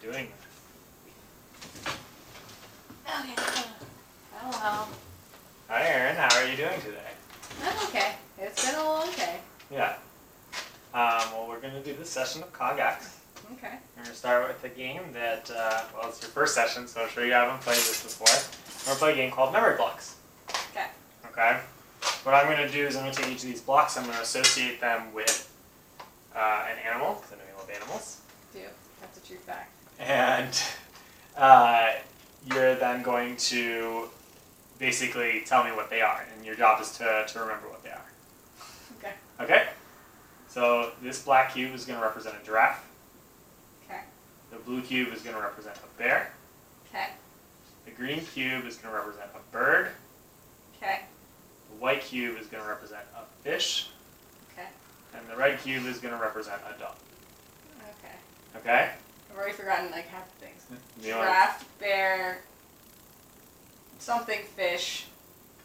doing this. Okay. Hello. Hi, Erin. How are you doing today? I'm okay. It's been a long day. Yeah. Well, we're going to do this session of CogX. Okay. We're going to start with a game that, well, it's your first session, so I'm sure you haven't played this before. We're going to play a game called Memory Blocks. Okay. Okay? What I'm going to do is I'm going to take each of these blocks, I'm going to associate them with an animal, because I know you love animals. Do. That's a true fact. And you're then going to basically tell me what they are, and your job is to remember what they are. Okay. Okay? So this black cube is going to represent a giraffe. Okay. The blue cube is going to represent a bear. Okay. The green cube is going to represent a bird. Okay. The white cube is going to represent a fish. Okay. And the red cube is going to represent a dog. Okay. Okay? I've already forgotten like half the things. You want Giraffe, bear, something fish,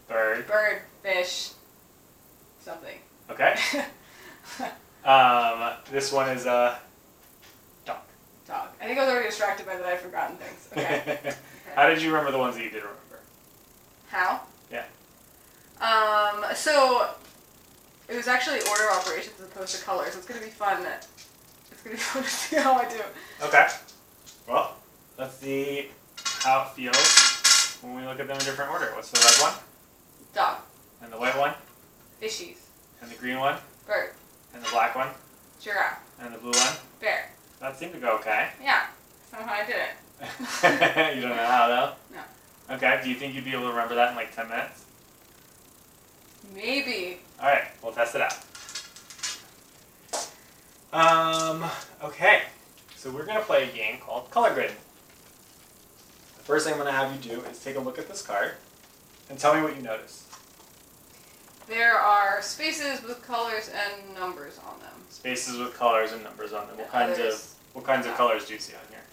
bird. bird, fish, something. Okay? This one is a dog. Dog. I think I was already distracted by that I'd forgotten things. Okay. Okay. How did you remember the ones that you did remember? How? Yeah. So it was actually order operations as opposed to colors. It's gonna be fun. It's gonna be fun to see how I do. Okay. Well, let's see how it feels when we look at them in different order. What's the red one? Dog. And the white one? Fishies. And the green one? Bird. And the black one? Giraffe. And the blue one? Bear. That seemed to go okay. Yeah. Somehow I did it. You don't know how though? No. Okay, do you think you'd be able to remember that in like 10 minutes? Maybe. Alright, we'll test it out. Okay, so we're going to play a game called Color Grid. The first thing I'm going to have you do is take a look at this card and tell me what you notice. There are spaces with colors and numbers on them. Spaces with colors and numbers on them. What kinds of colors do you see on here?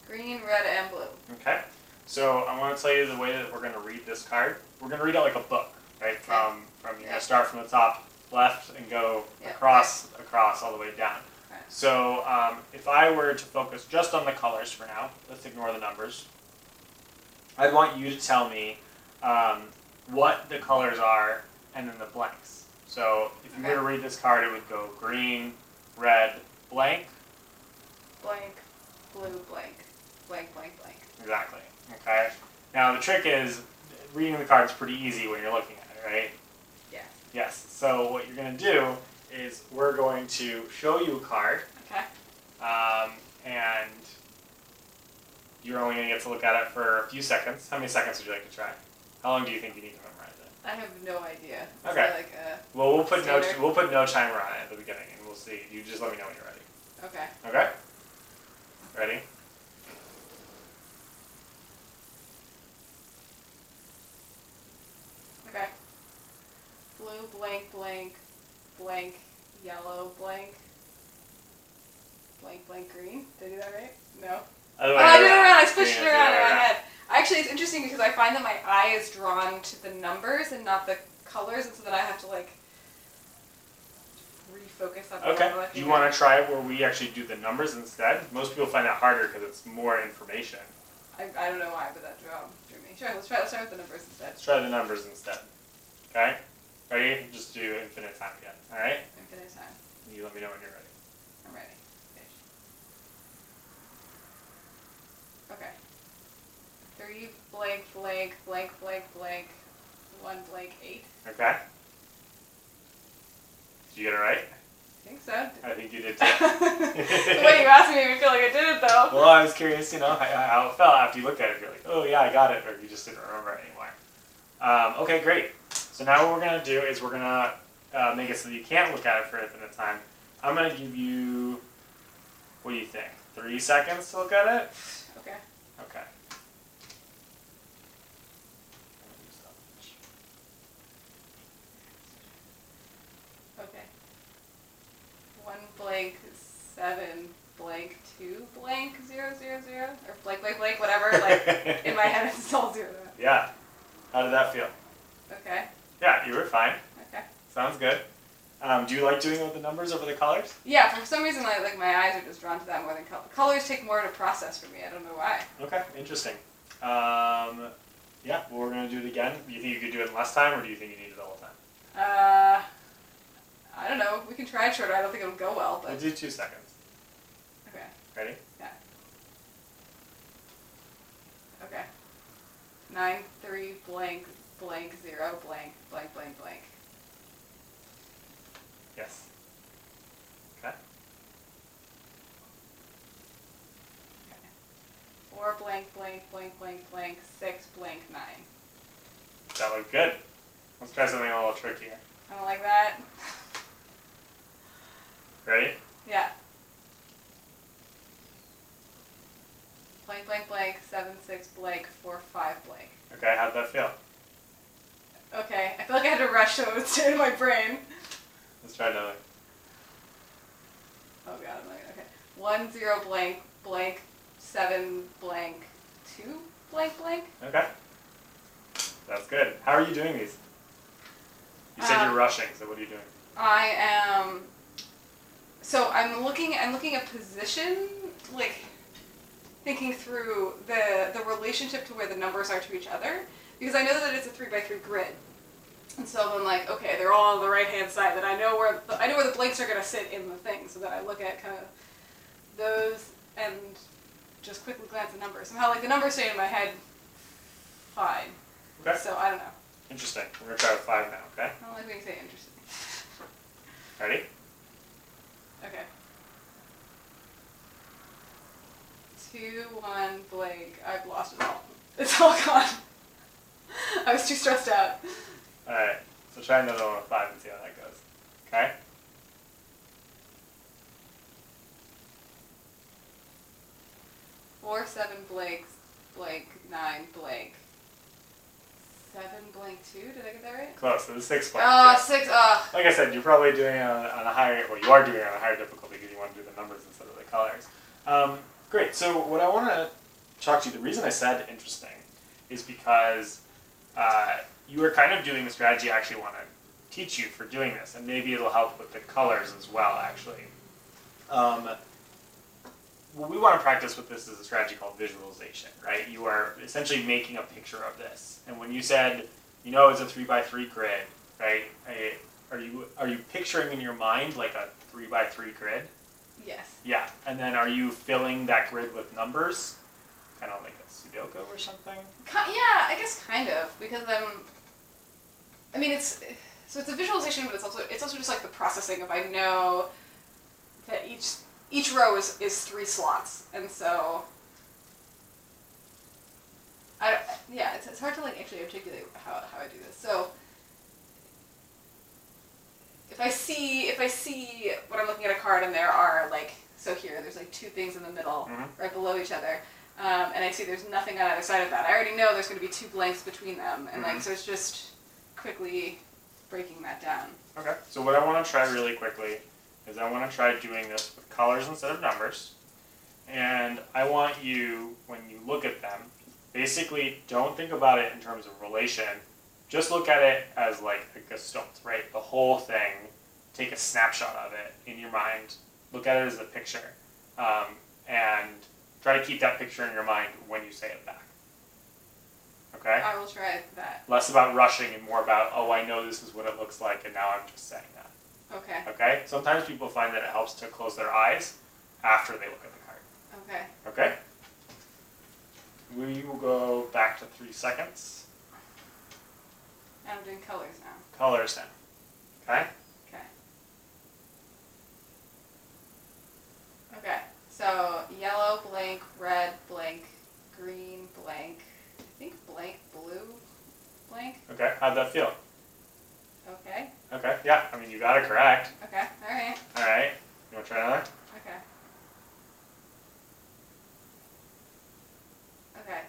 Green, red, and blue. Okay, so I want to tell you the way that we're going to read this card. We're going to read it like a book, right? From you're going to start from the top left and go across all the way down. Okay. So if I were to focus just on the colors for now, let's ignore the numbers. I'd want you to tell me what the colors are and then the blanks. So if you were to read this card, it would go green, red, blank. Blank, blue, blank. Blank, blank, blank. Exactly. Okay. Now the trick is reading the card is pretty easy when you're looking at it, right? Yeah. Yes. So what you're going to do is we're going to show you a card. Okay. And you're only going to get to look at it for a few seconds. How many seconds would you like to try? How long do you think you need to memorize it? I have no idea. Okay. Like Well, we'll put standard? no timer on it at the beginning, and we'll see. You just let me know when you're ready. Okay. Okay. Ready? Okay. Blue, blank, blank, blank, yellow, blank, blank, blank, green. Did I do that right? No. Other Oh, way I did it around. around. I switched it Green is the around other in way my around. head. Actually, it's interesting because I find that my eye is drawn to the numbers and not the colors, and so then I have to like refocus on Okay. what I'm Do you looking want at. to try it where we actually do the numbers instead? Most people find that harder because it's more information. I don't know why, but that drew me. Sure, let's start with the numbers instead. Let's try the numbers instead. Okay? Ready? Just do infinite time again. Alright? Infinite time. You let me know when you're ready. I'm ready. Okay. 3 blank blank blank blank blank 1 blank 8. Okay? Did you get it right? I think so. I think you did too. The way you asked me made me feel like I did it though. Well, I was curious, how it felt after you looked at it. You're like, oh yeah, I got it, or you just didn't remember it anymore. Okay, great. So now what we're going to do is we're going to make it so that you can't look at it for infinite time. I'm going to give you, what do you think, 3 seconds to look at it? Okay. Okay. Okay. 1 blank 7 blank 2 blank 0 0 0 or blank blank blank whatever. Like in my head it's all 0. Yeah. How did that feel? Okay. Yeah, you were fine. Okay. Sounds good. Do you like doing it with the numbers over the colors? Yeah, for some reason, like my eyes are just drawn to that more than color. Colors take more to process for me. I don't know why. Okay, interesting. Yeah, well, we're going to do it again. Do you think you could do it in less time, or do you think you need it all the time? I don't know. We can try it shorter. I don't think it'll go well, but We'll do 2 seconds. okay. Ready? Yeah. Okay. 9 3 blank blank 0 blank blank blank blank. Yes. Okay. Okay. 4 blank blank blank blank blank 6 blank 9. That looked good. Let's try something a little trickier. I don't like that. Ready? Yeah. Blank blank blank 7 6 blank 4 5 blank. Okay, how'd that feel? Okay, I feel like I had to rush so it would stay in my brain. Let's try another. Oh god, I'm not gonna, okay. 1 0 blank blank 7 blank 2 blank blank. Okay. That's good. How are you doing these? You said you're rushing, so what are you doing? I am. So I'm looking at position, like thinking through the relationship to where the numbers are to each other, because I know that it's a 3x3 grid, and so I'm like, okay, they're all on the right hand side. That I know where the blanks are gonna sit in the thing, so that I look at kind of those and just quickly glance at numbers. Somehow, like the numbers stay in my head fine. Okay. So I don't know. Interesting. We're going to try with 5 now, okay? I don't like when you say interesting. Ready? Okay. 2 1 blank. I've lost it all. It's all gone. I was too stressed out. Alright, so try another one with 5 and see how that goes. Okay? Four 7 blanks blank 9 blank 7 blank 2. Did I get that right? Close. It was 6 blank. Oh, yeah. 6. Like I said, you're probably doing it on a higher, well, you are doing it on a higher difficulty because you want to do the numbers instead of the colors. Great. So what I want to talk to you, the reason I said interesting is because you are kind of doing the strategy I actually want to teach you for doing this, and maybe it'll help with the colors as well, actually. What we want to practice with this is a strategy called visualization, right? You are essentially making a picture of this. And when you said, you know, it's a 3x3 grid, right? Are you picturing in your mind like a 3x3 grid? Yes. Yeah. And then are you filling that grid with numbers? Kind of like a Sudoku or something? Yeah, I guess kind of, because I mean, it's a visualization, but it's also just like the processing of, I know that each row is 3 slots, and so it's hard to like actually articulate how I do this. So if I see when I'm looking at a card and there are like, so here there's like 2 things in the middle, right below each other, and I see there's nothing on either side of that. I already know there's going to be 2 blanks between them, and like so it's just quickly breaking that down. Okay. So what I want to try really quickly is I want to try doing this with colors instead of numbers. And I want you, when you look at them, basically don't think about it in terms of relation. Just look at it as like a gestalt, right? The whole thing. Take a snapshot of it in your mind. Look at it as a picture. And try to keep that picture in your mind when you say it back. Okay? I will try that. Less about rushing and more about, oh, I know this is what it looks like, and now I'm just saying that. Okay. Okay? Sometimes people find that it helps to close their eyes after they look at the card. Okay. Okay? We will go back to 3 seconds. I'm doing colors now. Colors now. Okay? Okay. Okay. So yellow blank, red blank, green blank, I think blank blue blank. Okay, how'd that feel? Okay. Okay, yeah, I mean, you got it correct. Okay. All right. Alright, you want to try another? Okay. Okay.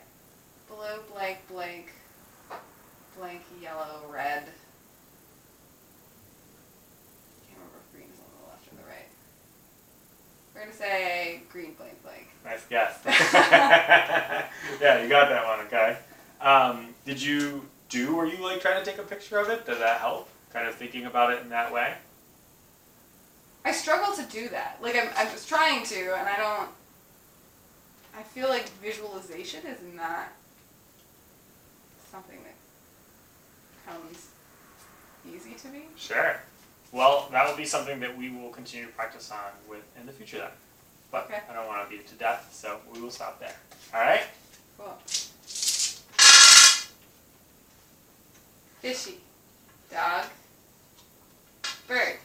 Blue blank blank, blank yellow red. Can't remember if green is on the left or the right. We're gonna say green blank blank. Nice guess. Yeah, you got that one, okay. Were you like trying to take a picture of it? Did that help? Kind of thinking about it in that way? I struggle to do that. Like, I'm just trying to, and I feel like visualization is not something that comes easy to me. Sure. Well, that will be something that we will continue to practice on with in the future then. But Okay. I don't want to beat it to death, so we will stop there. All right? Cool. Fishy. Dog. Bird.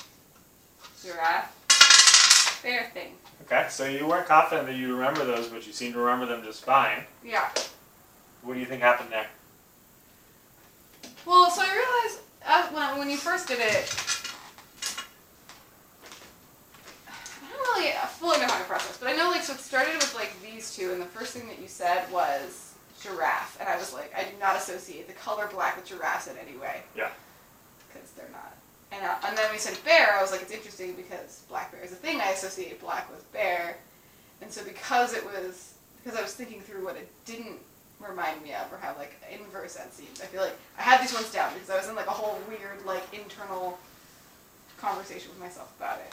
Giraffe. Bear thing. Okay, so you weren't confident that you remember those, but you seem to remember them just fine. Yeah. What do you think happened there? Well, so I realized when you first did it, I don't really fully know how to process, but I know so it started with these two, and the first thing that you said was giraffe, and I was like, I do not associate the color black with giraffes in any way. Yeah. Because they're not. And then we said bear, I was like, it's interesting because black bear is a thing, I associate black with bear, and so because I was thinking through what it didn't remind me of or have inverse end seams. I feel like I had these ones down because I was in a whole weird internal conversation with myself about it.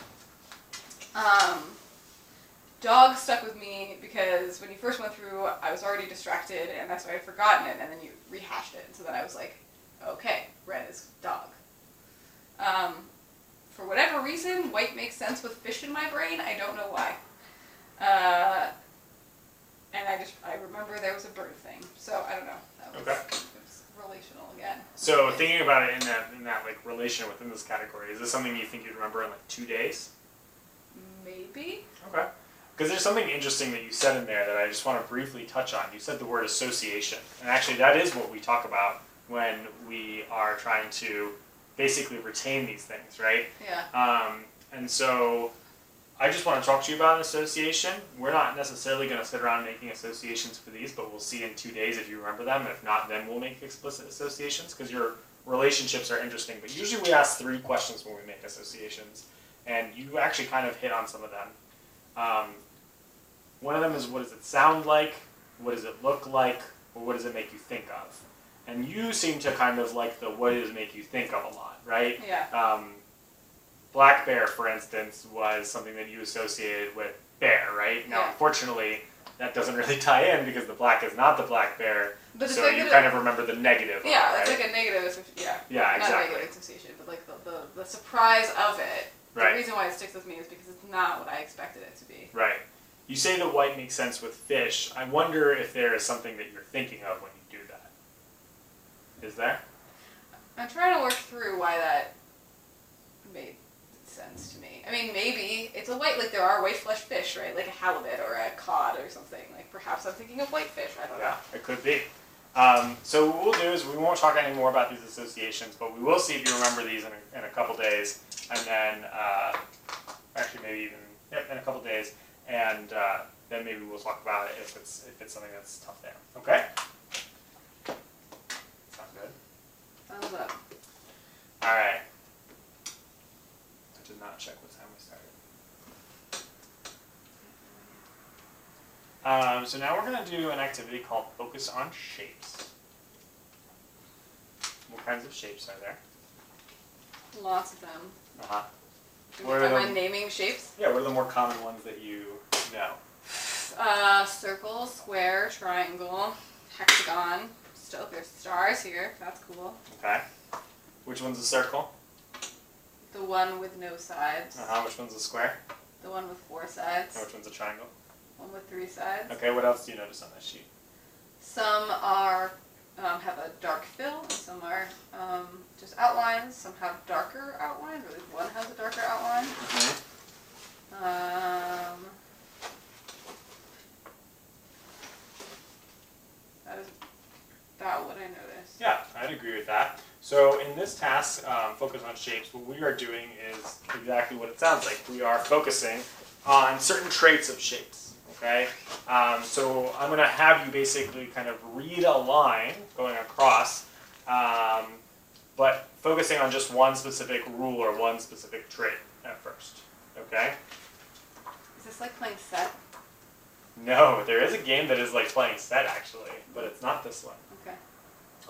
Dog stuck with me because when you first went through, I was already distracted and that's why I'd forgotten it, and then you rehashed it, and so then I was like, okay, red is dog. For whatever reason, white makes sense with fish in my brain. I don't know why. And I remember there was a bird thing, so I don't know. That was, Okay. It was relational again. So thinking about it in that relation within this category, is this something you think you'd remember in 2 days? Maybe. Okay. Because there's something interesting that you said in there that I just want to briefly touch on. You said the word association, and actually that is what we talk about when we are trying to basically retain these things, right? Yeah. And so I just want to talk to you about an association. We're not necessarily going to sit around making associations for these, but we'll see in 2 days if you remember them. If not, then we'll make explicit associations because your relationships are interesting. But usually we ask 3 questions when we make associations, and you actually kind of hit on some of them. One of them is, what does it sound like? What does it look like? Or what does it make you think of? And you seem to kind of like the what does it make you think of a lot, right? Yeah. Black bear, for instance, was something that you associated with bear, right? Now, Yeah. unfortunately, that doesn't really tie in because the black is not the black bear, But the so fact you that kind of remember the negative Yeah, of it, it's right? a negative association. Yeah. Yeah, Not exactly. negative association, but the surprise of it. Right. The reason why it sticks with me is because it's not what I expected it to be. Right. You say the white makes sense with fish. I wonder if there is something that you're thinking of when you do that. Is there? I'm trying to work through why that made sense to me. I mean, maybe it's a white, there are white flesh fish, right? Like a halibut or a cod or something. Perhaps I'm thinking of whitefish. I don't know. Yeah, it could be. So what we'll do is we won't talk any more about these associations, but we will see if you remember these in a couple days, and then actually maybe even in a couple days, and then maybe we'll talk about it if it's something that's tough there. Okay? Sound good? Thumbs up. All right. I did not check what time we started. So now we're going to do an activity called Focus on Shapes. What kinds of shapes are there? Lots of them. Uh-huh. Am I naming shapes? Yeah, what are the more common ones that you know? Circle, square, triangle, hexagon. Still, there's stars here. That's cool. Okay. Which one's a circle? The one with no sides. Uh-huh. Which one's a square? The one with 4 sides. And which one's a triangle? One with 3 sides. Okay, what else do you notice on this sheet? Some are have a dark fill, and some are just outlines. Some have darker outlines, or at least one has a darker outline. That is about what I noticed. Yeah, I'd agree with that. So in this task, Focus on Shapes, what we are doing is exactly what it sounds like. We are focusing on certain traits of shapes. Okay, so I'm going to have you basically kind of read a line going across, but focusing on just one specific rule or one specific trait at first. Okay? Is this like playing set? No, there is a game that is like playing set actually, but it's not this one. Okay.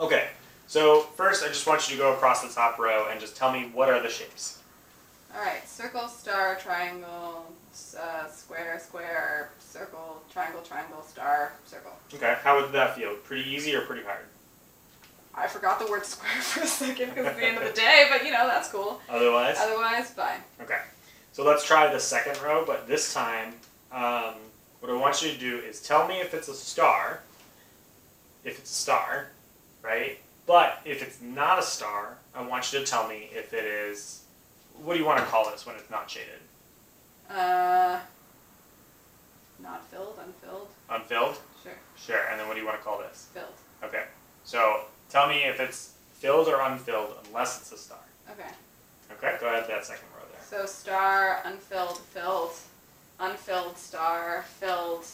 Okay, so first I just want you to go across the top row and just tell me what are the shapes. All right, circle, star, triangle, square, square, circle, triangle, triangle, star, circle. Okay, how would that feel? Pretty easy or pretty hard? I forgot the word square for a second because it's the end of the day, but that's cool. Otherwise? Otherwise, fine. Okay, so let's try the second row, but this time, what I want you to do is tell me if it's a star, right? But if it's not a star, I want you to tell me if it is, what do you want to call this when it's not shaded? Not filled, unfilled. Unfilled? Sure. Sure, and then what do you want to call this? Filled. Okay, so tell me if it's filled or unfilled unless it's a star. Okay. Okay, go ahead to that second row there. So star, unfilled, filled, unfilled, star, filled,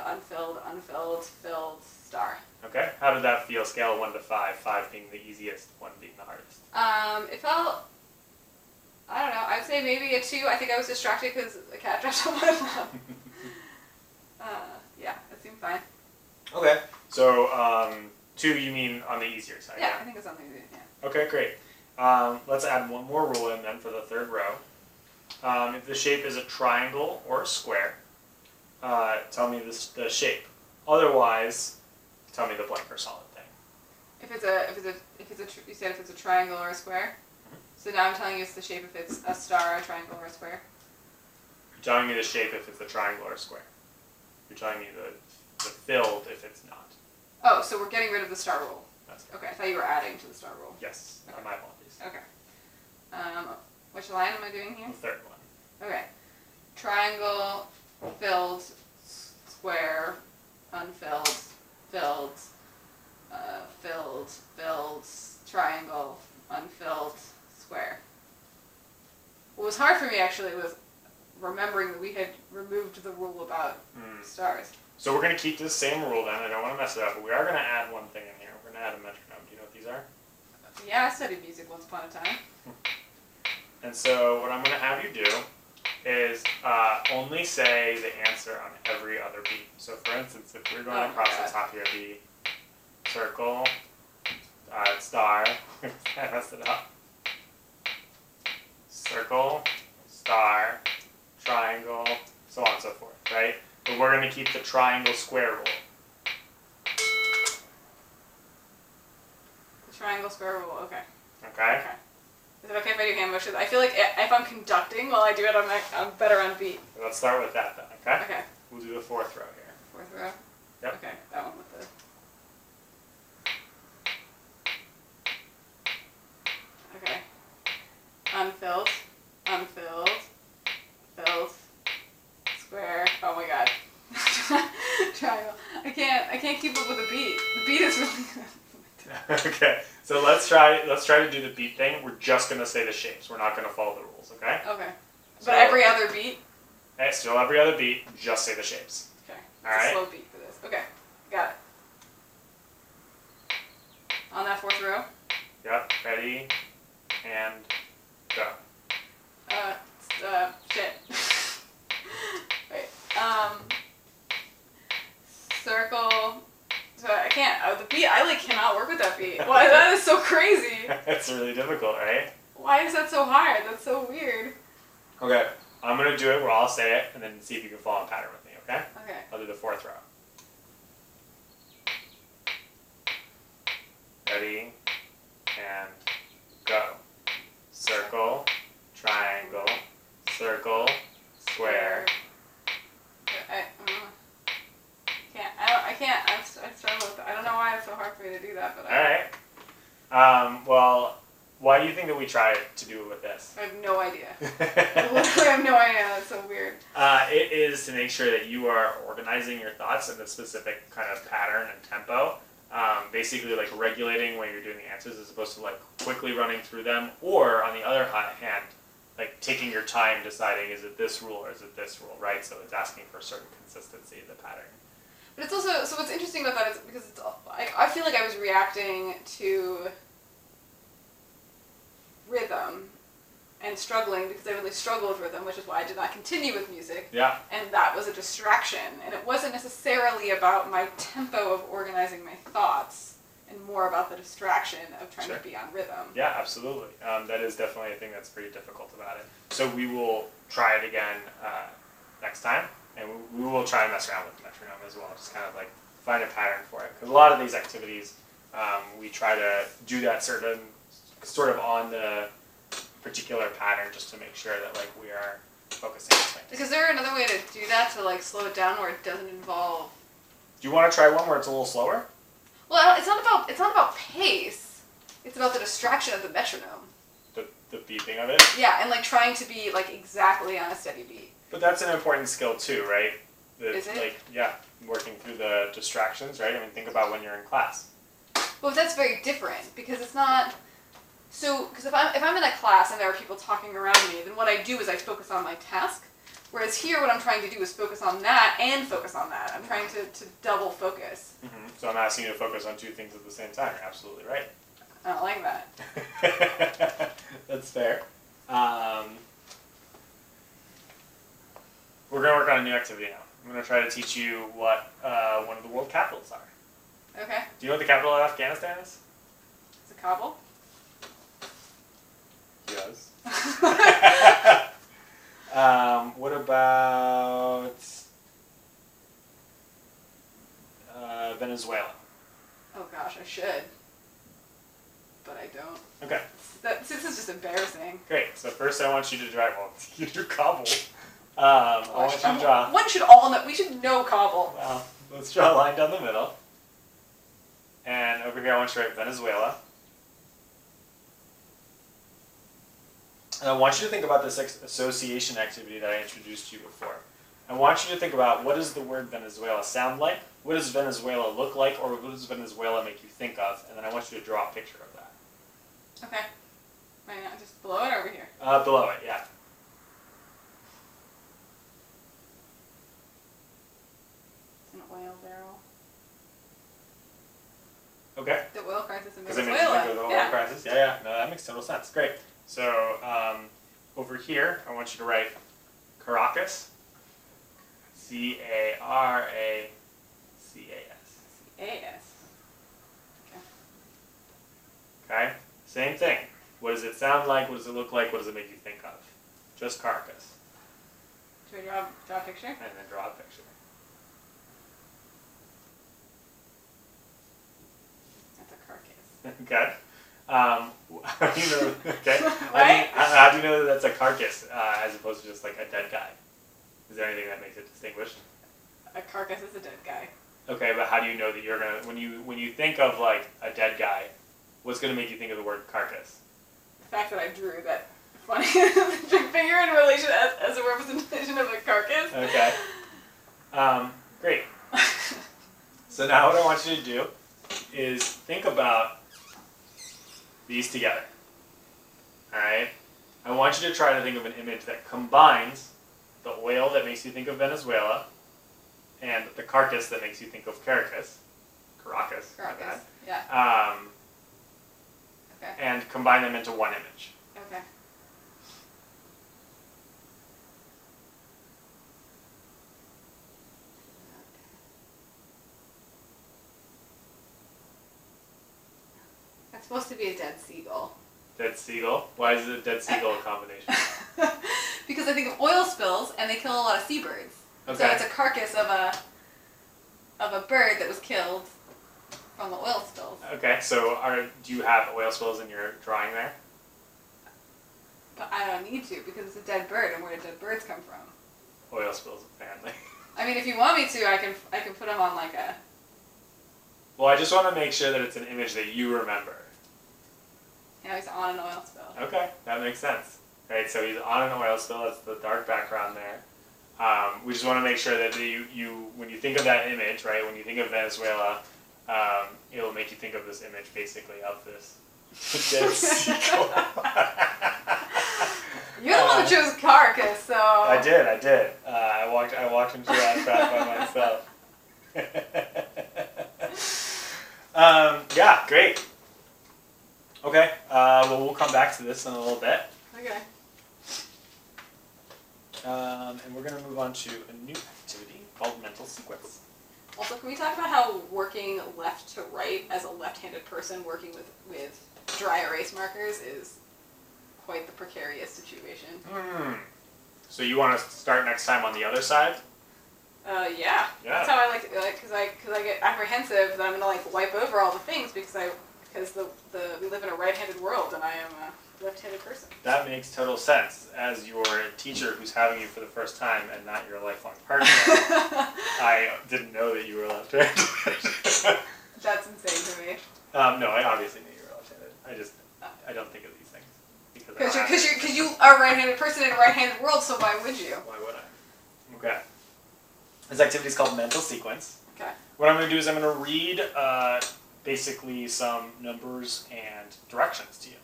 unfilled, unfilled, filled, star. Okay, how did that feel? Scale of 1 to 5, 5 being the easiest, 1 being the hardest. It felt, I don't know, I'd say maybe a 2. I think I was distracted because the cat dropped on my lap. Yeah, it seemed fine. Okay, so 2 you mean on the easier side? Yeah, I think it's on the easier, yeah. Okay, great. Let's add one more rule in then for the third row. If the shape is a triangle or a square, tell me the shape. Otherwise, tell me the blank or solid thing. You said if it's a triangle or a square? Mm-hmm. So now I'm telling you it's the shape if it's a star, a triangle, or a square? You're telling me the shape if it's a triangle or a square. You're telling me the filled if it's not. Oh, so we're getting rid of the star rule. That's Okay, I thought you were adding to the star rule. Yes, Okay. my apologies. Okay. Which line am I doing here? The third one. Okay. Triangle, filled, square, unfilled, filled, filled, triangle, unfilled, square. What was hard for me actually was remembering that we had removed the rule about stars. So we're going to keep this same rule then. I don't want to mess it up, but we are going to add one thing in here. We're going to add a metronome. Do you know what these are? Yeah, I studied music once upon a time. And so what I'm going to have you do is only say the answer on every other beat. So for instance, if we're going across the top here, the circle, star, I messed it up. Circle, star, triangle, so on and so forth, right? But we're going to keep the triangle square rule. The triangle, square rule, okay. Okay? Okay. Is it okay if I do hand motions? I feel like if I'm conducting while I do it, I'm better on beat. Let's start with that then, okay? Okay. We'll do the fourth row here. Fourth row? Yep. Okay, that one with the... Okay. Unfilled, unfilled, filled, square. Oh my god. Triangle. I can't keep up with the beat. The beat is really good. Okay, so let's try to do the beat thing. We're just gonna say the shapes. We're not gonna follow the rules, okay? Okay. So, But every other beat? Okay, still every other beat, just say the shapes. Okay. It's Alright. a slow beat for this. Okay. Got it. On that fourth row? Yep, ready, and go. Shit. Wait. Circle. So I can't. The beat. I cannot work with that beat. Why? That is so crazy. It's really difficult, right? Why is that so hard? That's so weird. Okay, I'm gonna do it where I'll say it, and then see if you can follow a pattern with me, okay? Okay. I'll do the fourth row. Ready, and go. Circle, triangle, circle, square. I can't. I struggle with that. I don't know why it's so hard for me to do that, but Alright. Well, why do you think that we try to do it with this? I have no idea. I literally have no idea. That's so weird. It is to make sure that you are organizing your thoughts in a specific kind of pattern and tempo. Basically, like regulating when you're doing the answers as opposed to like quickly running through them, or on the other hand, like taking your time deciding is it this rule or is it this rule, right? So it's asking for a certain consistency of the pattern. But it's also, so what's interesting about that is because it's, I feel like I was reacting to rhythm and struggling because I really struggle with rhythm, which is why I did not continue with music. Yeah. And that was a distraction. And it wasn't necessarily about my tempo of organizing my thoughts and more about the distraction of trying Sure. to be on rhythm. Yeah, absolutely. That is definitely a thing that's pretty difficult about it. so we will try it again next time, and we will try and mess around with the metronome as well, just kind of like find a pattern for it. Because a lot of these activities, we try to do that sort of on the particular pattern, just to make sure that like we are focusing on things. Is there another way to do that, to like slow it down where it doesn't involve? Do you want to try one where it's a little slower? Well, it's not about pace. It's about the distraction of the metronome. The beeping of it? Yeah, and like trying to be like exactly on a steady beat. But that's an important skill too, right? Is it? Like, yeah, working through the distractions, right? I mean, think about when you're in class. Well, that's very different because it's not. So, because if I'm in a class and there are people talking around me, then what I do is I focus on my task. Whereas here, what I'm trying to do is focus on that and focus on that. I'm trying to double focus. Mm-hmm. So I'm asking you to focus on two things at the same time. You're absolutely right. I don't like that. That's fair. We're going to work on a new activity now. I'm going to try to teach you what one of the world capitals are. Okay. Do you know what the capital of Afghanistan is? Is it Kabul? Yes. What about Venezuela? Oh gosh, I should. But I don't. Okay. This is just embarrassing. Great. So first I want you to draw, well, you do Kabul. I want you to draw. One should all know, we should know Kabul. Well, let's draw a line down the middle. And over here I want you to write Venezuela. And I want you to think about this association activity that I introduced to you before. I want you to think about, what does the word Venezuela sound like? What does Venezuela look like? Or what does Venezuela make you think of? And then I want you to draw a picture of that. Okay. Why not just below it or over here? Below it, yeah. It's an oil barrel. Okay. The oil crisis in Because it Venezuela. makes you think of the oil crisis. Yeah. No, that makes total sense. Great. So over here, I want you to write Caracas. Caracas. C-A-S. Okay? Same thing. What does it sound like? What does it look like? What does it make you think of? Just Caracas. Should we draw a picture? And then draw a picture. That's a carcass. Okay. How do you know? Okay. Right? How do you know that that's a carcass as opposed to just like a dead guy? Is there anything that makes it distinguished? A carcass is a dead guy. Okay, but how do you know that you're gonna when you think of like a dead guy, what's gonna make you think of the word carcass? The fact that I drew that funny figure in relation as a representation of a carcass. Okay. Great. So now what I want you to do is think about these together. Alright? I want you to try to think of an image that combines the oil that makes you think of Venezuela and the carcass that makes you think of Caracas. Caracas. Carcass. Yeah. Okay. And combine them into one image. Okay. That's supposed to be a dead seagull. Dead seagull? Why is it a dead seagull combination? Because I think of oil spills and they kill a lot of seabirds. Okay. So it's a carcass of a bird that was killed from the oil spills. Okay, so do you have oil spills in your drawing there? But I don't need to because it's a dead bird, and where do dead birds come from? Oil spills, apparently. I mean, if you want me to, I can put them on like a. Well, I just want to make sure that it's an image that you remember. Yeah, he's on an oil spill. Okay, that makes sense. Right, so he's on an oil spill. That's the dark background there. We just want to make sure that you when you think of that image, right, when you think of Venezuela, it'll make you think of this image basically of this dead seagull. You're the one that chose carcass, so. I did. I walked into that trap by myself. Yeah, great. Okay, well, we'll come back to this in a little bit. Okay. And we're going to move on to a new activity called mental sequence. Also, can we talk about how working left to right as a left-handed person working with dry erase markers is quite the precarious situation? So you want to start next time on the other side? Yeah. Yeah. That's how I like to, because I get apprehensive that I'm gonna like wipe over all the things because we live in a right-handed world and I am a left-handed person. That makes total sense. As your teacher who's having you for the first time and not your lifelong partner, I didn't know that you were left-handed. That's insane to me. No, I obviously knew you were left-handed. I don't think of these things Because you are a right-handed person in a right-handed world, so why would you? Why would I? Okay. This activity is called mental sequence. Okay. What I'm going to do is I'm going to read basically some numbers and directions to you.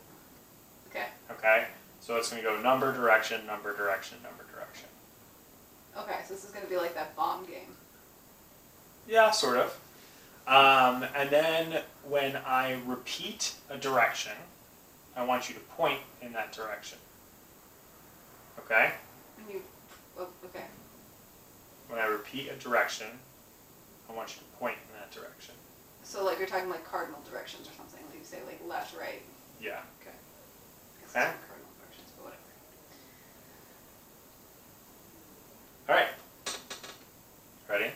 Okay. Okay? So it's going to go number, direction, number, direction, number, direction. Okay, so this is going to be like that bomb game. Yeah, sort of. And then when I repeat a direction, I want you to point in that direction. Okay? Okay. When I repeat a direction, I want you to point in that direction. So like you're talking like cardinal directions or something. Like you say like left, right. Yeah. Okay. Guess Okay. it's not cardinal directions, but whatever. All right. Ready?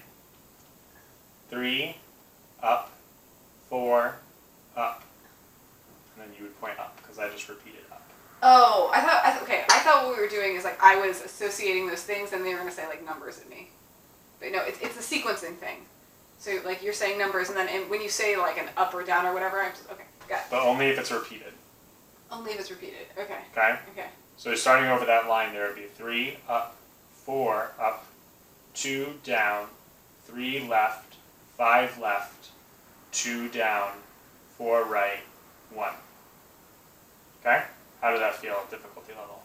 3, up, 4, up. And then you would point up because I just repeated up. Oh, I thought what we were doing is like I was associating those things and they were gonna say like numbers at me. But no, it's a sequencing thing. So like you're saying numbers and then when you say like an up or down or whatever, I'm just, okay, got it. But only if it's repeated. Only if it's repeated. Okay. Okay? Okay. So you're starting over that line, there would be 3 up, 4 up, 2 down, 3 left, 5 left, 2 down, 4 right, 1. Okay? How does that feel, difficulty level?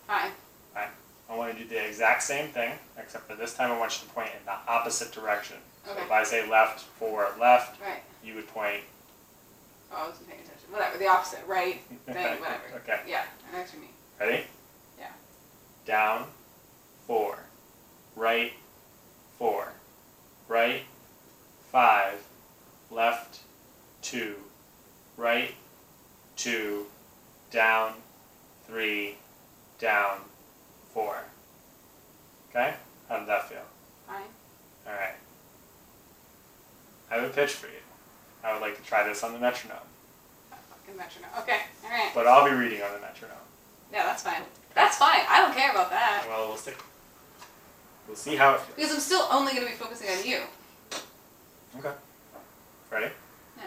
Fine. Fine. I want to do the exact same thing, except for this time I want you to point in the opposite direction. So Okay. if I say left, 4 left, Right. you would point. Oh, I wasn't paying attention. Whatever. The opposite. Right. Thing. Whatever. Okay. Yeah. I know what you mean. Ready? Yeah. Down, 4. Right, 4. Right, 5. Left, 2. Right, 2. Down, 3. Down, 4. Okay? How did that feel? Fine. Alright. I have a pitch for you. I would like to try this on the metronome. Fucking metronome. Okay. All right. But I'll be reading on the metronome. Yeah, that's fine. That's fine. I don't care about that. Well, we'll see how it feels. Because I'm still only going to be focusing on you. Okay. Ready? Yeah.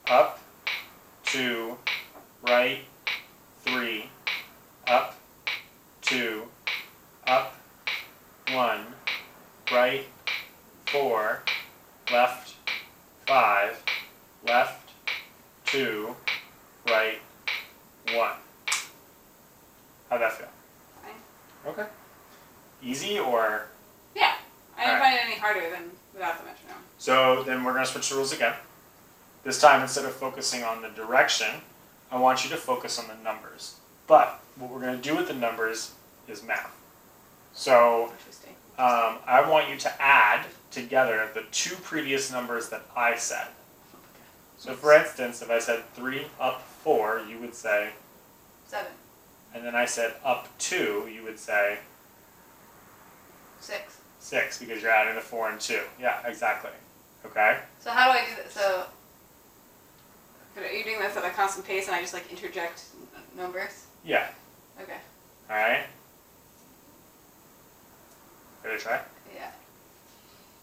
Up, 2, right, 3, up, 2, up, 1, right, 4, left, 5, left, 2, right, 1. How'd that feel? Fine. Okay. Easy or? Yeah. I didn't Alright. find it any harder than without the metronome. So then we're going to switch the rules again. This time, instead of focusing on the direction, I want you to focus on the numbers. But what we're going to do with the numbers is math. So Interesting. I want you to add together the 2 previous numbers that I said. So for instance, if I said 3 up 4, you would say, 7. and then I said up 2, you would say 6. 6 because you're adding the 4 and 2. Yeah, exactly. Okay? So how do I do that? So are you doing this at a constant pace and I just like interject numbers? Yeah. Okay. Alright? Ready to try? Yeah.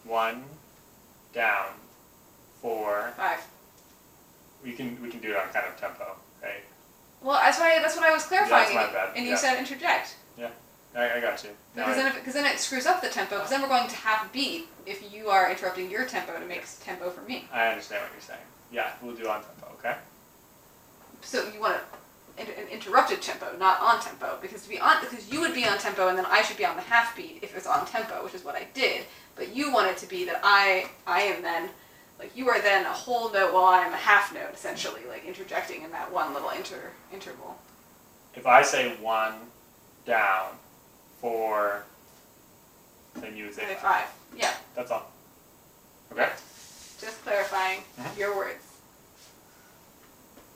1, down, 4. 5. We can do it on kind of tempo, right? Well, that's what I was clarifying. Yeah, that's my bad. And you Yeah. said interject. I got you. Because then it screws up the tempo. Because then we're going to half beat if you are interrupting your tempo to make tempo for me. I understand what you're saying. Yeah, we'll do on tempo, okay? So you want an interrupted tempo, not on tempo, because you would be on tempo and then I should be on the half beat if it's on tempo, which is what I did. But you want it to be that I am then, like you are then a whole note while I am a half note, essentially, like interjecting in that one little interval. If I say 1, down, 4, then you would say Okay, 5. 5. Yeah. That's all. Okay? Just clarifying Mhm. your words.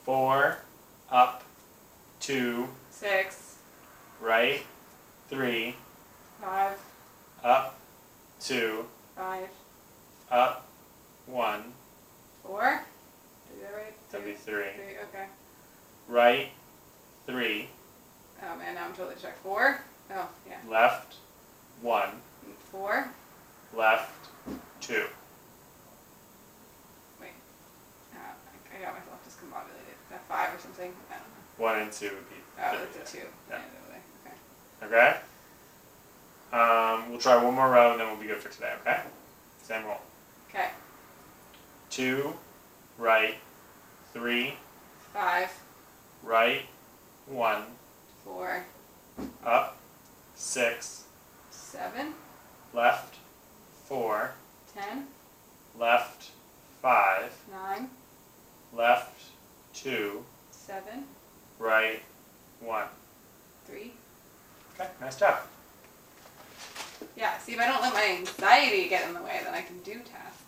4, up, 2, 6, right, 3, 5, up, 2, 5, up, 1, 4. Did I do that right? that'd be 3, 3, okay. right, 3, Oh man, now I'm totally distracted. 4? Oh, yeah. left, 1, 4. left, 2. Wait. I got myself discombobulated. Is that 5 or something? I don't know. 1 and 2 would be Oh, that's a 2. Yeah. Okay. Okay? We'll try one more row and then we'll be good for today, okay? Same roll. Okay. 2, right, 3, 5, right, 1, 4, up, 6, 7, left, 4, 10, left, 5, 9, left, 2, 7, right, 1. 3. Okay, nice job. Yeah, see, if I don't let my anxiety get in the way, then I can do tasks.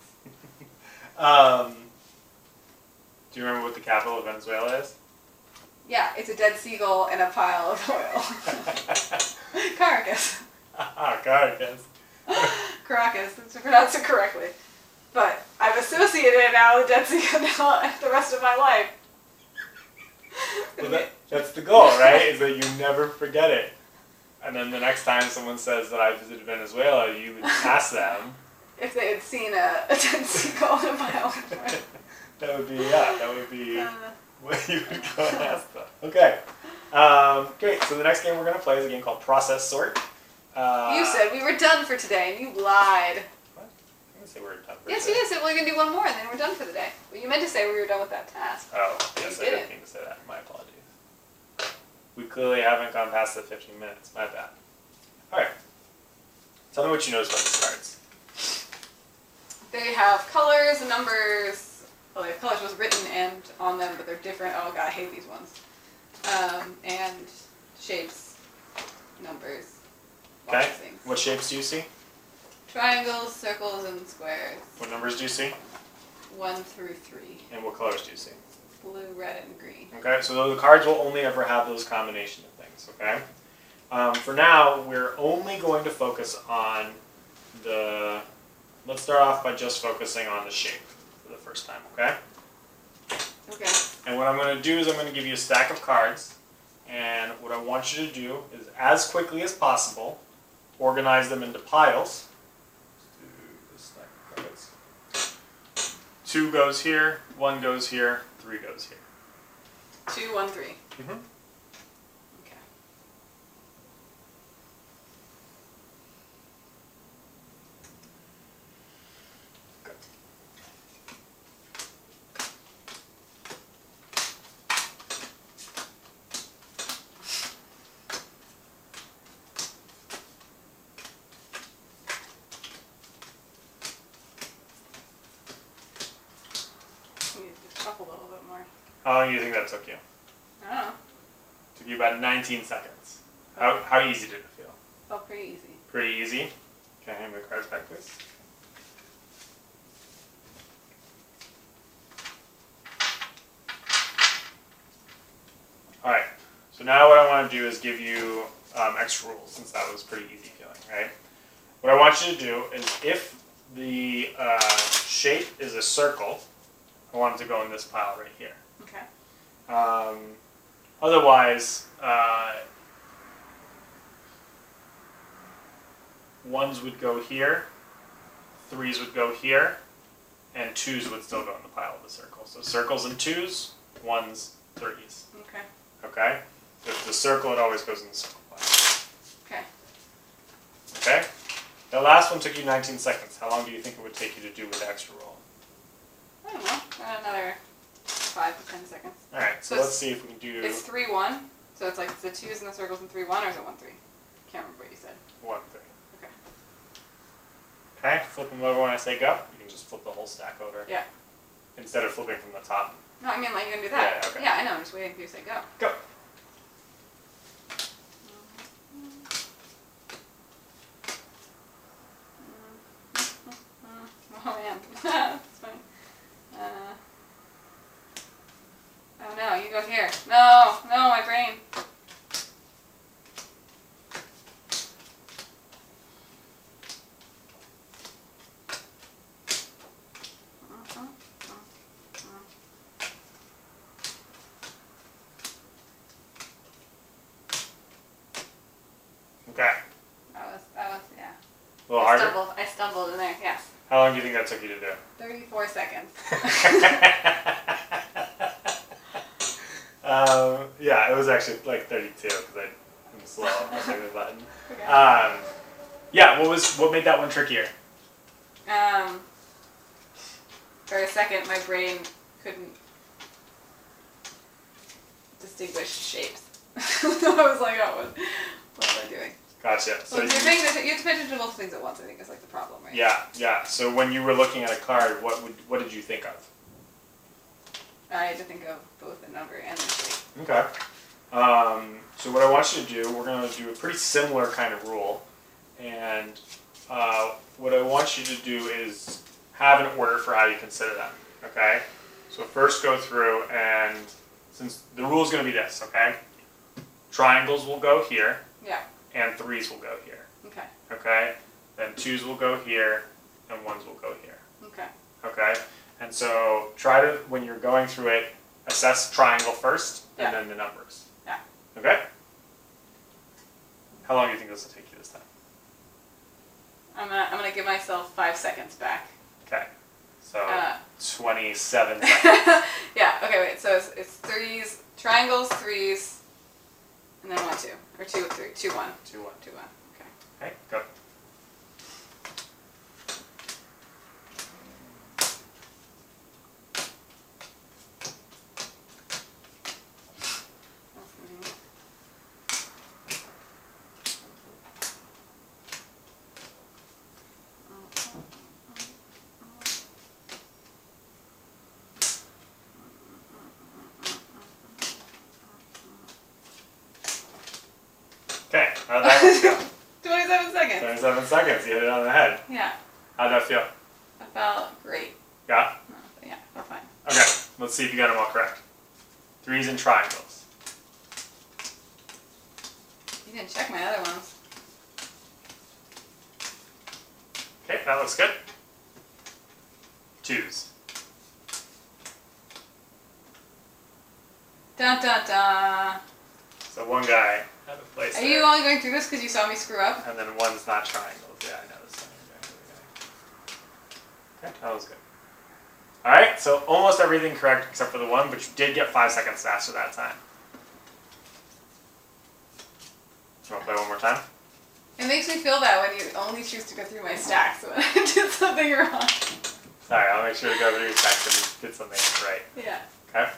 Do you remember what the capital of Venezuela is? Yeah, it's a dead seagull in a pile of oil. Caracas. Caracas. Caracas, to pronounce it correctly. But I've associated it now with dead seagull now the rest of my life. Well, that's the goal, right? Is that you never forget it. And then the next time someone says that I visited Venezuela, you would ask them. If they had seen a dead seagull in a pile of oil. That would be what you would go and ask them. Okay. Great. So the next game we're going to play is a game called Process Sort. You said we were done for today, and you lied. What? I didn't say we were done for Yes, today. you did. Said we're going to do one more, and then we're done for the day. But you meant to say we were done with that task. Oh, yes, You I didn't. didn't mean to say that. My apologies. We clearly haven't gone past the 15 minutes. My bad. All right. Tell me what you noticed about these cards. They have colors and numbers. Well, they have colors was written and on them, but they're different. Oh god, I hate these ones. And shapes, numbers, lots Okay. of things. What shapes do you see? Triangles, circles, and squares. What numbers do you see? 1 through 3. And what colors do you see? Blue, red, and green. Okay, so the cards will only ever have those combination of things, okay? For now, we're only going to focus on the... Let's start off by just focusing on the shape for the first time, okay? Okay. And what I'm going to do is I'm going to give you a stack of cards, and what I want you to do is, as quickly as possible, organize them into piles. Let's do this stack of cards. 2 goes here, 1 goes here, 3 goes here. 2, 1, 3. Mm-hmm. Okay. You need to just up a little bit more. How long do you think that took you? I don't know. Took you about 19 seconds. How easy did it feel? Felt pretty easy. Pretty easy. Can I hand my cards back, please? Alright, so now what I want to do is give you extra rules, since that was pretty easy feeling, right? What I want you to do is, if the shape is a circle, I want it to go in this pile right here. Okay. Otherwise, 1s would go here, 3s would go here, and 2s would still go in the pile of the circle. So circles and 2s, 1s, 3s. Okay. Okay? So if it's a circle, it always goes in the circle pile. Okay. Okay? The last one took you 19 seconds. How long do you think it would take you to do with the extra roll? I don't know. Another 5 to 10 seconds. Alright, so So let's see if we can do It's 3, 1. So it's like the 2s and the circles and 3, 1, or is it 1, 3? Can't remember what you said. 1 thing. Okay. Okay, flip them over when I say go. You can just flip the whole stack over. Yeah. Instead of flipping from the top. No, I mean like you're gonna do that. Yeah, okay. Yeah, I know. I'm just waiting for you to say go. Go. Oh man, that's funny. Oh no, I go here. No, my brain. Okay. That was, yeah. A little harder? I stumbled in there, yes. How long do you think that took you to do? 34 seconds. Yeah, it was actually like 32 because I'm slow on pressing the button. Okay. Yeah, what made that one trickier? For a second, my brain couldn't distinguish shapes. I was like, oh, what am I doing? Gotcha. So you have to pay attention to multiple things at once, I think is like the problem, right? Yeah. So when you were looking at a card, what did you think of? I had to think of both the number and the shape. Okay. So what I want you to do, we're going to do a pretty similar kind of rule. And what I want you to do is have an order for how you consider them. Okay? So first go through and, since the rule is going to be this, okay? Triangles will go here. Yeah. And threes will go here. Okay. Okay? Then twos will go here, and ones will go here. Okay. Okay? And so try to, when you're going through it, assess triangle first, and then the numbers. Yeah. Okay? How long do you think this will take you this time? I'm gonna give myself 5 seconds back. Okay. So 27 seconds. Yeah. Okay. Wait. So it's threes, triangles, threes, and then 1, 2, or 2, 3, 2, 1, 2, 1. 2, 1. Okay. Okay, go. Okay, how'd that one go? 27 seconds. 27 seconds, you hit it on the head. Yeah. How'd that feel? I felt great. Yeah? No, but yeah, felt fine. Okay, let's see if you got them all correct. Threes and triangles. You didn't check my other ones. Okay, that looks good. Twos. Dun dun dun. So one guy had a place Are there. you only going through this because you saw me screw up? And then one's not triangles. Yeah, I noticed that. Okay, that was good. Alright, so almost everything correct except for the one, but you did get 5 seconds faster that time. You want to play one more time? It makes me feel bad when you only choose to go through my stacks when I did something wrong. Sorry, I'll make sure to go through your text and get something right. Yeah. Okay?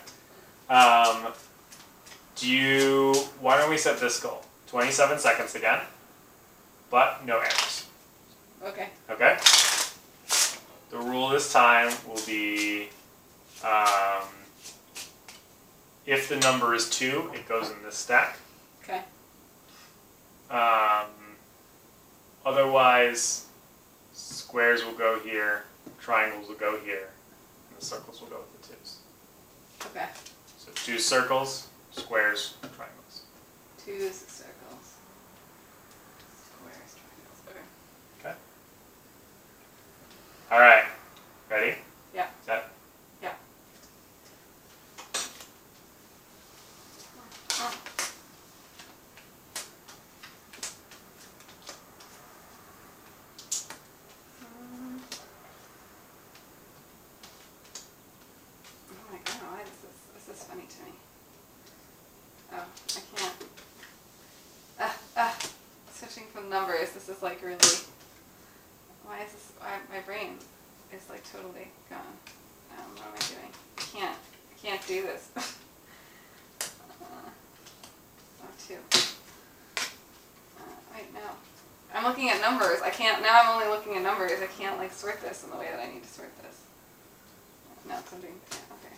Why don't we set this goal? 27 seconds again, but no errors. Okay. Okay? The rule this time will be, if the number is 2, it goes in this stack. Okay. Otherwise, squares will go here, triangles will go here, and the circles will go with the twos. Okay. So 2 circles, squares, triangles. Twos, circles, squares, triangles. Okay. Okay? Alright. Ready? Yeah. Set? Yeah. Oh. Oh my god, why this is funny to me. Oh, I can't. Switching from numbers, this is like really, why is this, my brain is like totally gone. What am I doing? I can't do this. Oh, 2. Wait, no. I'm looking at numbers. Now I'm only looking at numbers. I can't like sort this in the way that I need to sort this. No, it's I'm doing, yeah, okay.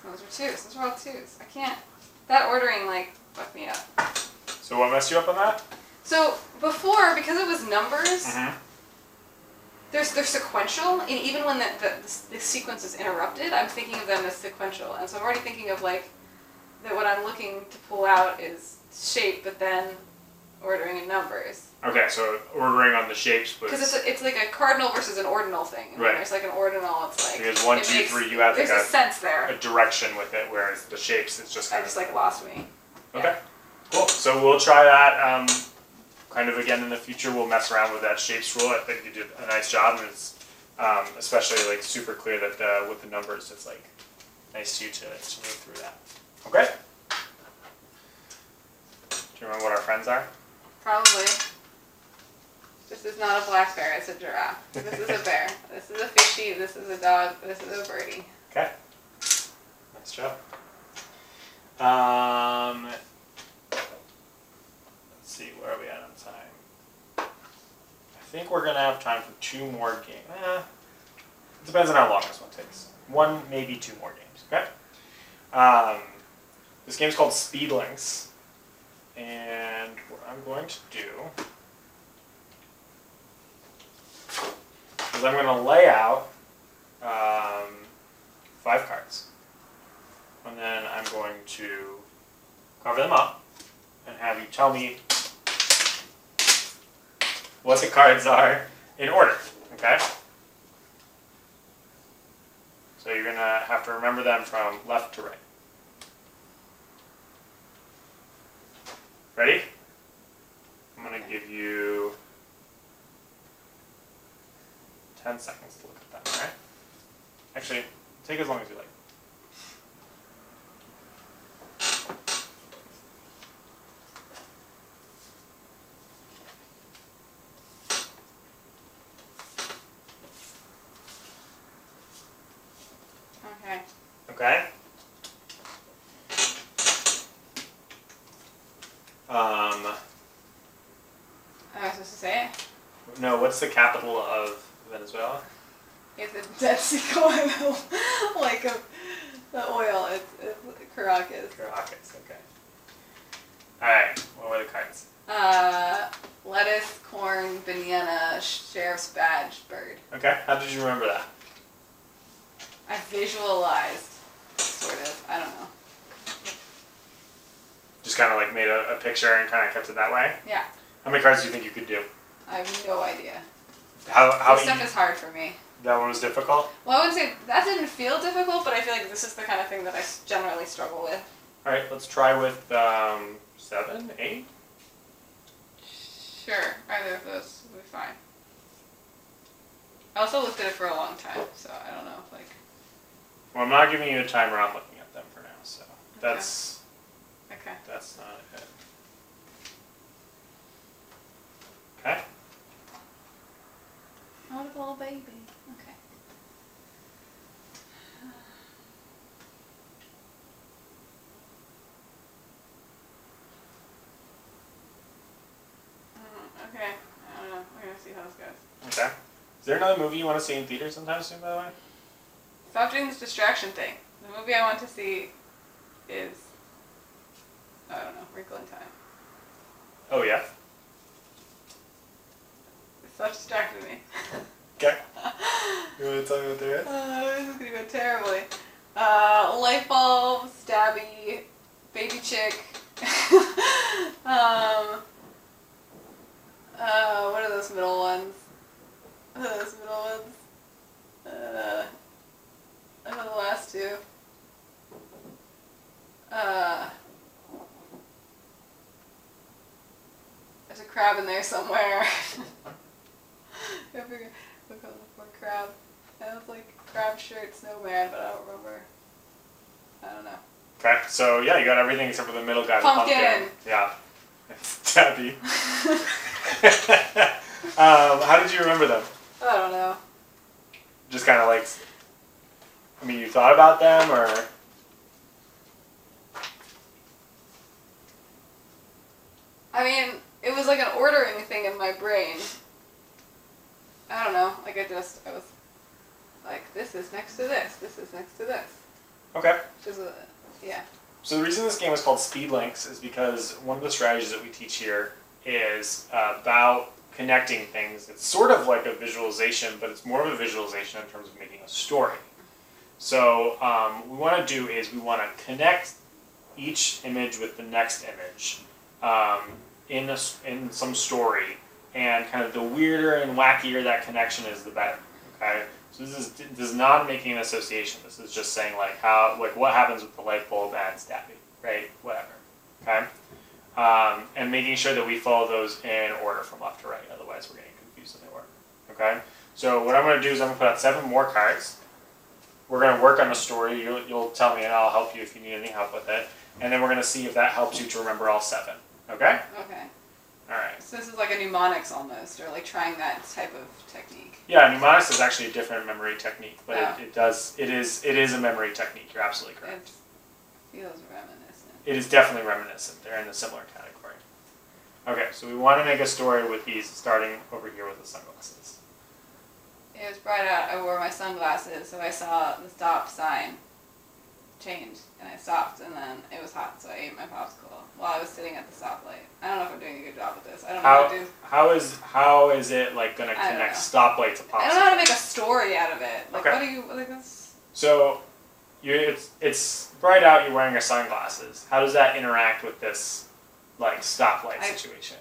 Those are 2s. Those are all 2s. I can't, that ordering like fucked me up. So what messed you up on that? So before, because it was numbers, they're sequential, and even when the sequence is interrupted, I'm thinking of them as sequential, and so I'm already thinking of like that what I'm looking to pull out is shape, but then ordering in numbers. Okay, so ordering on the shapes was... Because it's like a cardinal versus an ordinal thing. And right. When there's like an ordinal, it's like... Because 1, 2, 3, you have there's like a sense there. a direction with it, whereas the shapes is just kind I just like lost me. Okay, Yeah. cool. So we'll try that kind of again in the future. We'll mess around with that shapes rule. I think you did a nice job, and it's especially like super clear that with the numbers, it's like nice to move through that. Okay. Do you remember what our friends are? Probably. This is not a black bear, it's a giraffe. This is a bear. This is a fishy, this is a dog, this is a birdie. Okay. Nice job. Let's see, where are we at on time? I think we're going to have time for 2 more games. It depends on how long this one takes. 1, maybe 2 more games, okay? This game is called Speedlinks. And what I'm going to do is I'm going to lay out 5 cards. And then I'm going to cover them up and have you tell me what the cards are in order, okay? So you're going to have to remember them from left to right. Ready? I'm going to give you 10 seconds to look at them, alright? Actually, take as long as you like. Okay. Okay? Am I supposed to say it? No, what's the capital of Venezuela? It's a Dead Sea oil, like the oil. It's Caracas. Caracas, okay. Alright, what were the cards? Lettuce, corn, banana, sheriff's badge, bird. Okay, how did you remember that? I visualized, sort of. I don't know. Just kind of like made a picture and kind of kept it that way? Yeah. How many cards do you think you could do? I have no idea. How This stuff is hard for me. That one was difficult? Well, I wouldn't say that didn't feel difficult, but I feel like this is the kind of thing that I generally struggle with. Alright, let's try with 7, 8? Sure, either of those will be fine. I also looked at it for a long time, so I don't know if like... Well, I'm not giving you a timer, I'm looking at them for now, so that's Okay. that's not it. Okay? Oh, the little baby. Okay. Okay. I don't know. We're gonna see how this goes. Okay. Is there another movie you want to see in theaters sometime soon, by the way? Stop doing this distraction thing. The movie I want to see is, I don't know, Wrinkle in Time. Oh, yeah? Stop distracting me. Okay. You want to tell me what there is? This is gonna go terribly. Light bulb, stabby, baby chick. What are those middle ones? What are those middle ones? I know the last two. There's a crab in there somewhere. I forget what called the poor crab. And it's like crab shirt, snowman, but I don't remember. I don't know. Okay, so yeah, you got everything except for the middle guy. Pumpkin. The pumpkin. Yeah. It's Tabby. How did you remember them? I don't know. Just kind of like, I mean, you thought about them, or? I mean, it was like an ordering thing in my brain. I don't know. Like I was like, this is next to this. This is next to this. Okay. Which is yeah. So the reason this game is called Speedlinks is because one of the strategies that we teach here is about connecting things. It's sort of like a visualization, but it's more of a visualization in terms of making a story. So what we want to do is we want to connect each image with the next image in some story, and kind of the weirder and wackier that connection is, the better. Okay, so this is not making an association. This is just saying like what happens with the light bulb and Stappy, right? Whatever. Okay, and making sure that we follow those in order from left to right. Otherwise, we're getting confused in the order. Okay, so what I'm going to do is I'm going to put out 7 more cards. We're going to work on a story. You'll tell me, and I'll help you if you need any help with it. And then we're going to see if that helps you to remember all 7. Okay? Okay. All right. So this is like a mnemonics almost, or like trying that type of technique. Yeah, mnemonics is actually a different memory technique, but Oh. it is a memory technique. You're absolutely correct. It feels reminiscent. It is definitely reminiscent. They're in a similar category. Okay, so we want to make a story with these, starting over here with the sunglasses. It was bright out. I wore my sunglasses, so I saw the stop sign change, and I stopped, and then it was hot, so I ate my popsicle while I was sitting at the stoplight. I don't know if I'm doing a good job with this. I don't know how to do. How is it like going to I don't connect know. stoplight to popsicle? I don't know how to make a story out of it. Like, Okay. what do you like this? So, it's bright out. You're wearing your sunglasses. How does that interact with this, like, stoplight situation?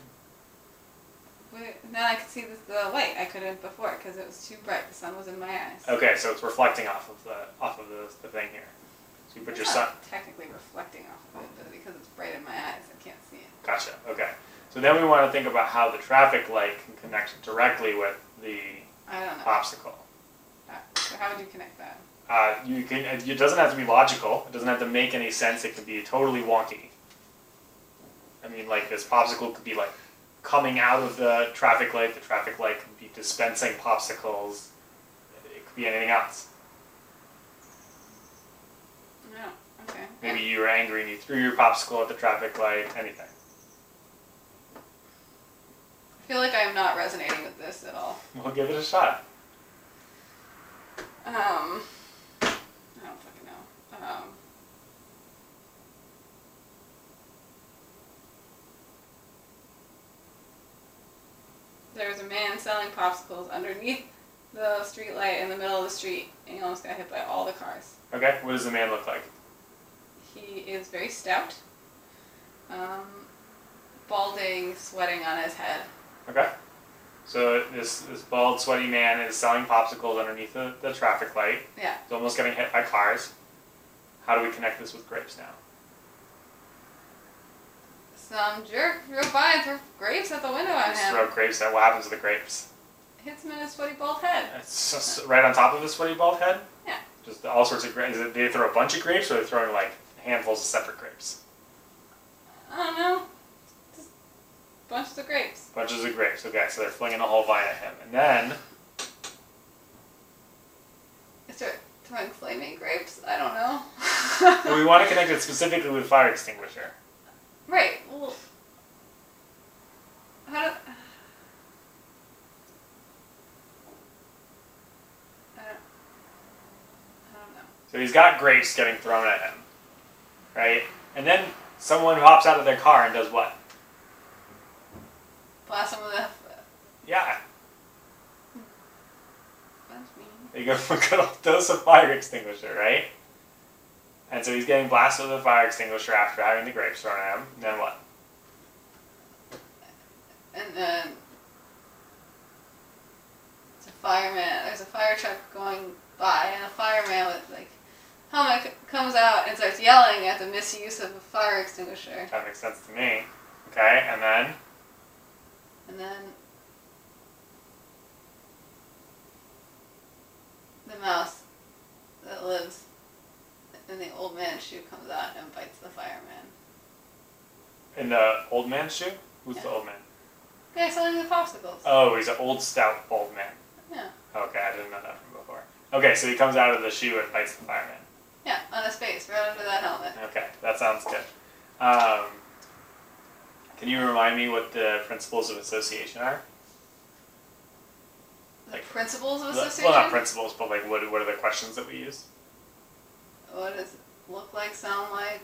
Then I could see the light. I couldn't before because it was too bright. The sun was in my eyes. Okay, so it's reflecting off of the thing here. So you put your It's sun. not technically reflecting off of it, but because it's bright in my eyes, I can't see it. Gotcha. Okay. So then we want to think about how the traffic light can connect directly with the I don't know. popsicle. So how would you connect that? You can. It doesn't have to be logical. It doesn't have to make any sense. It can be totally wonky. I mean, like this popsicle could be like coming out of the traffic light. The traffic light could be dispensing popsicles. It could be anything else. No. Okay. Maybe you were angry and you threw your popsicle at the traffic light. Anything. I feel like I am not resonating with this at all. We'll give it a shot. I don't fucking know. There's a man selling popsicles underneath the street light in the middle of the street, and he almost got hit by all the cars. Okay. What does the man look like? He is very stout, balding, sweating on his head. Okay. So this bald, sweaty man is selling popsicles underneath the traffic light. Yeah. He's almost getting hit by cars. How do we connect this with grapes now? Some jerk drove by and threw grapes at the window at Just him. throw grapes at what happens to the grapes? Hits him in his sweaty bald head. It's just right on top of his sweaty bald head? Yeah. Just all sorts of grapes. Do they throw a bunch of grapes or are they throwing like handfuls of separate grapes? I don't know. Just bunches of grapes. Bunches of grapes. Okay, so they're flinging a whole vine at him. And then, Is there throwing flaming grapes? I don't know. well, we want to connect it specifically with fire extinguisher. Right. Well, how do... I don't know. So he's got grapes getting thrown at him, right? And then someone hops out of their car and does what? Blast him with a... Yeah, That's mean. you go for a good old dose of fire extinguisher, right? And so he's getting blasted with a fire extinguisher after having the grapes thrown at him. And then what? And then... It's a fireman. There's a fire truck going by, and a fireman with, like, helmet comes out and starts yelling at the misuse of a fire extinguisher. That makes sense to me. Okay, and then? And then... The mouse that lives in the old man's shoe comes out and bites the fireman. In the old man's shoe? Who's Yeah. the old man? Okay, selling the popsicles. Oh, he's an old, stout, old man. Yeah. Okay, I didn't know that from before. Okay, so he comes out of the shoe and bites the fireman. Yeah, on his face, right under that helmet. Okay, that sounds good. Can you remind me what the principles of association are? The Like, principles of association? Well, not principles, but like what are the questions that we use? What does it look like, sound like,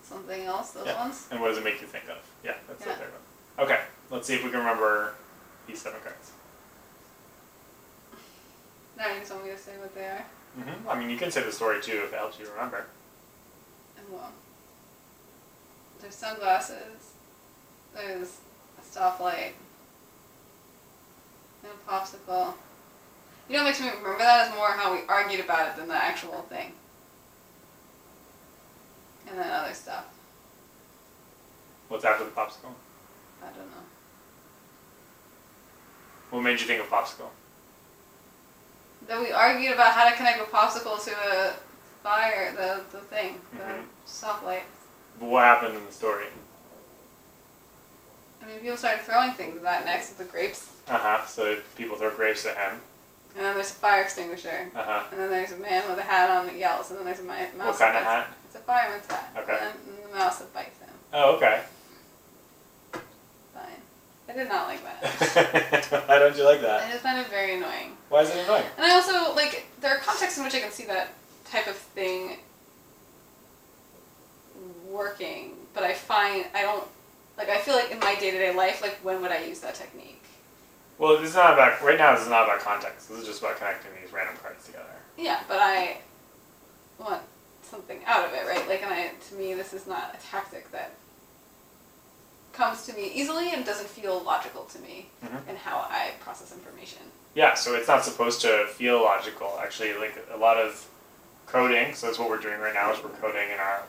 something else, those Yeah. ones? And what does it make you think of? Yeah, that's Yeah. the third one. Okay, Let's see if we can remember these 7 cards. Now you just want me to say what they are? I mean, you can say the story too if it helps you remember. And well, there's sunglasses, there's a stoplight, and a popsicle. You know what makes me remember that is more how we argued about it than the actual thing. And then other stuff. What's after the popsicle? I don't know. What made you think of popsicle? That we argued about how to connect a popsicle to a fire, the thing, the stoplight. But what happened in the story? I mean, people started throwing things at that next to the grapes. So people throw grapes at him. And then there's a fire extinguisher. And then there's a man with a hat on that yells. And then there's a mouse. What kind of hat? It's a fireman's hat. Okay. And then the mouse that bites him. Oh, okay. Fine. I did not like that. Why don't you like I that? just find it very annoying. Why is it annoying? And I also, like, there are contexts in which I can see that type of thing working. But I feel like in my day-to-day life, like, when would I use that technique? Well, this is not about, right now this is not about context. This is just about connecting these random cards together. Yeah, but I want something out of it, right? Like, to me, this is not a tactic that comes to me easily and doesn't feel logical to me in how I process information. Yeah, so it's not supposed to feel logical. Actually, like a lot of coding, so that's what we're doing right now is we're coding in our